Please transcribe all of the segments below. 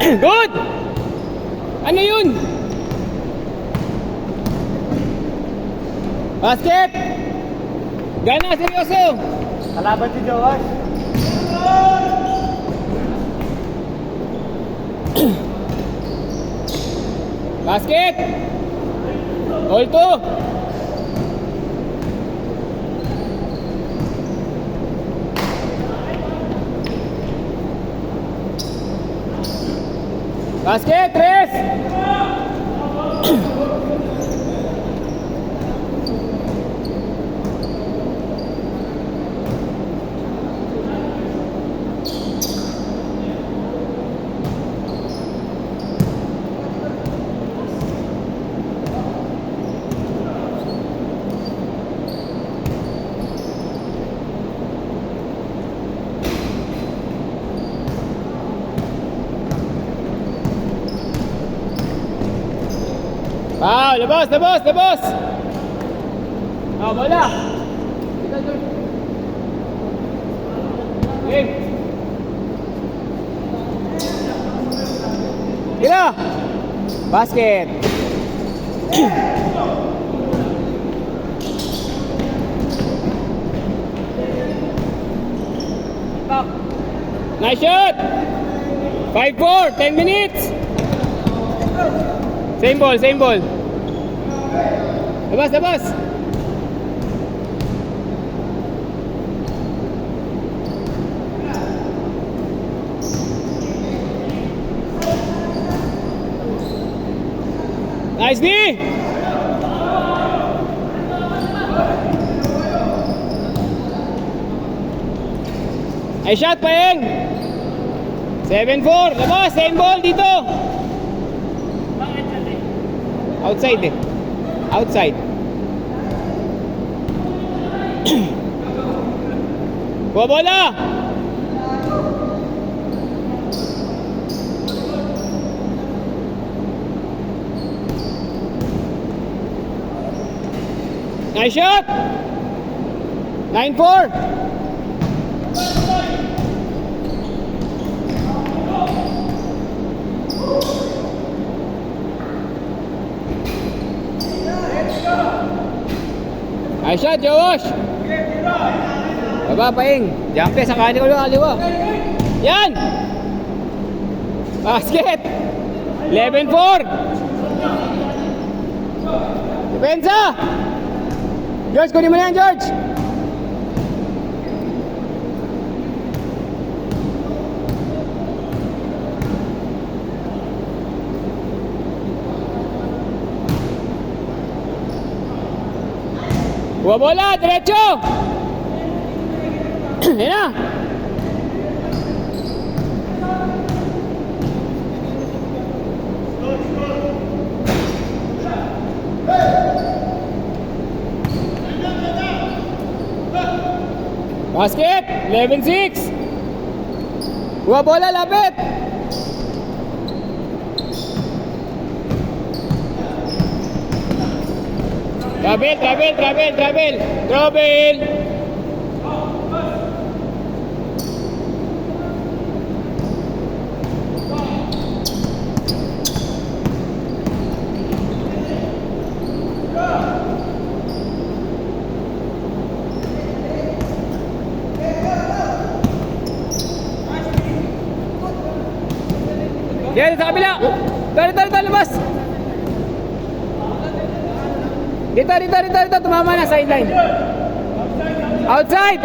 Good! Ano yun? Basket! Gana, seryoso! Kalaban si Josh. Basket! All two! Basket, tres! Wow, labas, labas, labas! Oh, bola! Game! Gila! Basket! Nice shot! 5-4, 10 minutes! Same ball, same ball. Labas, labas. Nice D. Ay shot, Paeng. 7-4. Labas, same ball dito. Outside eh. Outside. Kuha bola. Nice shot. 9-4. Nice shot, Josh! Baba, Paeng. Jumpe sa kanin ko lang, aliwa. Yan! Basket! 11-4! Depensa! George, kunin mo na yan, George! Buah bola, derecho. Yan na. Basket, 11-6. Buah bola, lapit. Travel. Yan, sa kabila. Tara, labas. Dito, tumama na, sideline. Outside.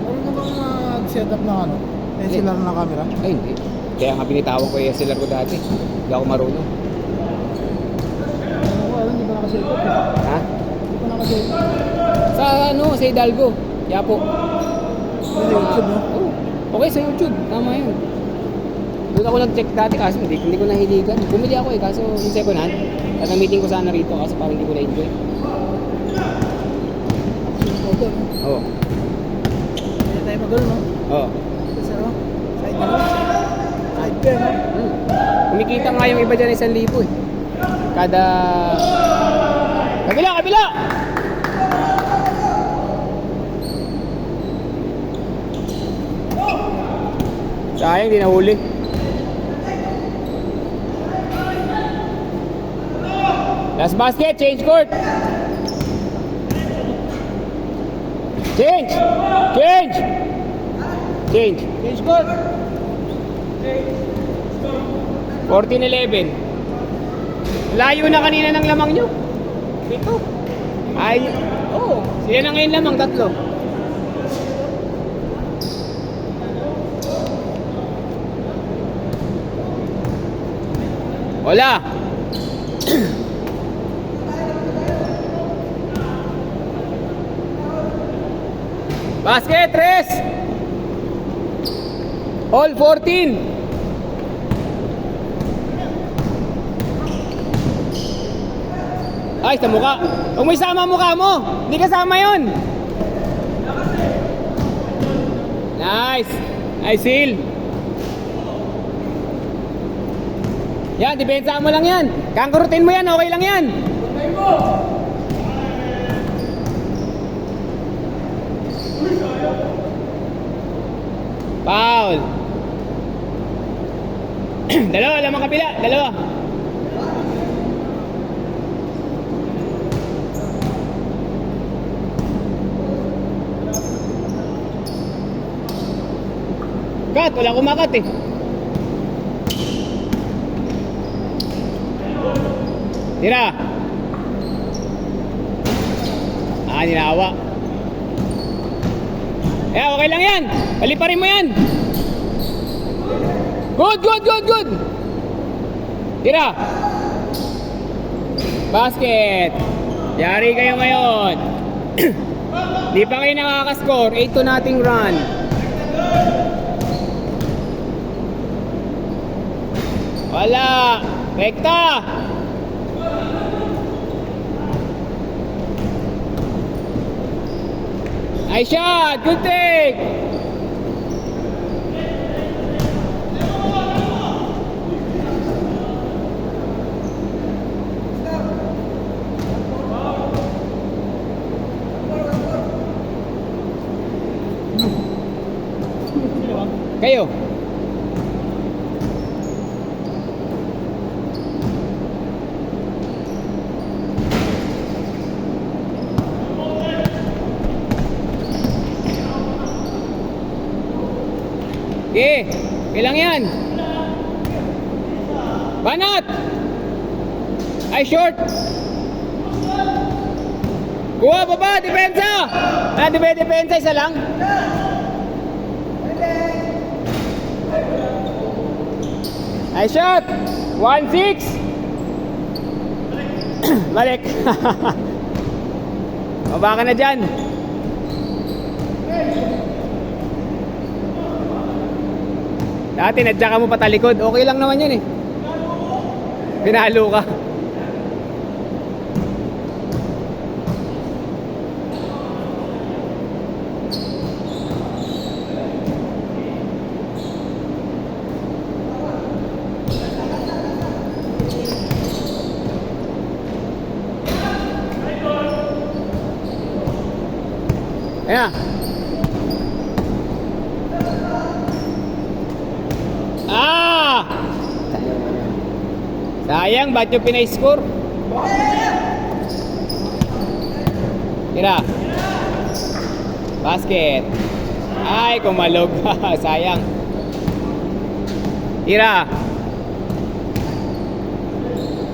Marunong bang mag-set up ng ano? SLR na camera? Ay, hindi. Kaya nga binitawan ko yung SLR ko dati. Hindi ako marunong. Hindi pa nakaset up. Ha? Hindi pa nakaset up. Sa Hidalgo. Yapo. Sa YouTube, no? Oh, okay, sa YouTube. Tama yun. Doon ako nag-check dati kaso hindi ko nahiligan. Bumili ako kaso yung second hand. At meeting ko sana rito kaso parang hindi ko na-enjoy. Photo, no? Oo. Hindi tayo magano, no? Oo. Kasi ano? no? Kumikita nga yung iba dyan 1,000 eh. Kada... Kabila, kabila! Sayang, di nahuli. Last basket, change court. Change! Change! Change. Change court. 14-11. Layo na kanina ng lamang nyo. Dito. Ay, oo. Sila na ngayon lamang, 3. Wala. Basket, rest. All 14. Ay, sa mukha. Huwag mo isama ang mukha mo. Hindi kasama yun. Nice. Nice seal. Yan, depensa mo lang yan. Kangkurutin mo yan, okay lang yan. Foul. Dalawa, lamang kapila. Dalawa. Cut, wala kumakat eh. Tira. Ninawa. Okay lang yan. Paliparin mo yan. Good, good, good, good. Tira. Basket. Yari kayo ngayon. Di pa kayo nakakascore. 8-0 run. Wala. Rekta. Nice shot. Good take. Kayo. Okay, ilang yan? Banat! Ay, short! Kuha, baba, depensa! Depensa, isa lang? Ay, shot! 1-6! Balik! Baba ka na dyan! Dati nadya ka mo patalikod, okay lang naman yun eh. Pinalo ka. Ayan. Sayang, ba't yung pinay-score? Tira. Basket. Ay, kumalog. Sayang. Tira.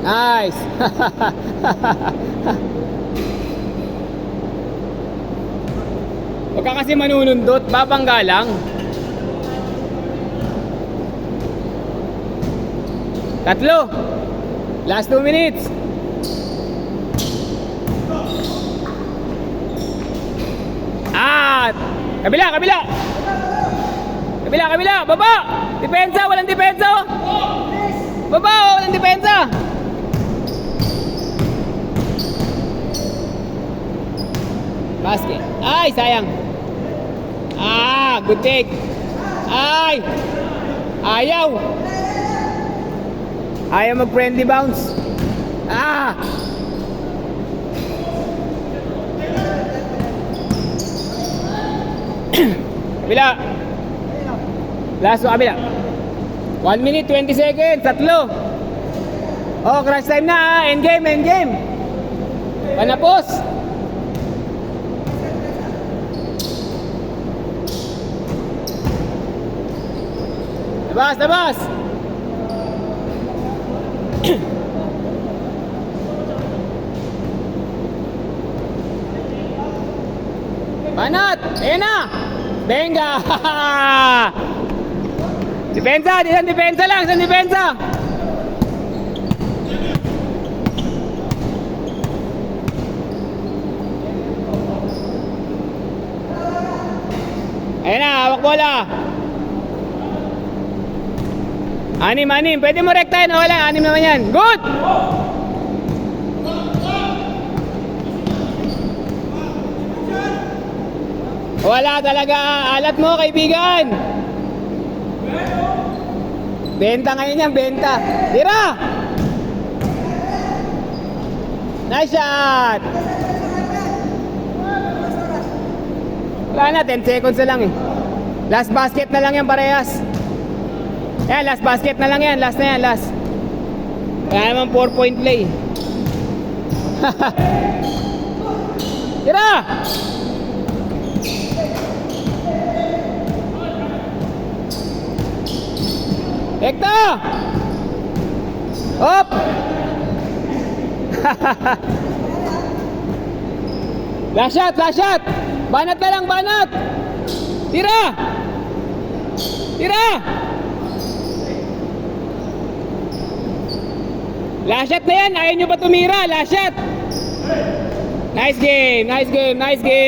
Nice. Huwag ka kasi manunundot, babangga lang. Tatlo. Last 2 minutes. Kabila, kabila. Kabila, kabila. Baba. Depensa, walang depensa. Baba, walang depensa. Basket. Ay, sayang. Good take. Ay. Ayaw! Ayaw mag-friendly bounce. Ah! Kabila. Last one, kabila. 1 minute, 20 seconds. Tatlo. Oh, crash time na. Endgame, endgame. Panapos. Labas, labas. Banat! Ayan na! Benga! Depensa! Isang depensa lang! Isang depensa! Ayan na! Hawak bola! Anim, anim! Pwede mo rektahin! Okay lang! Anim naman yan! Good! Wala talaga. Alat mo, kaibigan. Benta ngayon yan, benta. Tira! Nice shot! Wala na, 10 seconds na lang eh. Last basket na lang yan, parehas. Yan, last basket na lang yan. Last na yan, last. Kaya naman 4-point play. Tira! Ekta! Hop! Last shot, last shot! Banat na lang, banat! Tira! Tira! Last shot na yan, ayaw nyo ba tumira? Last shot! Nice game, nice game, nice game!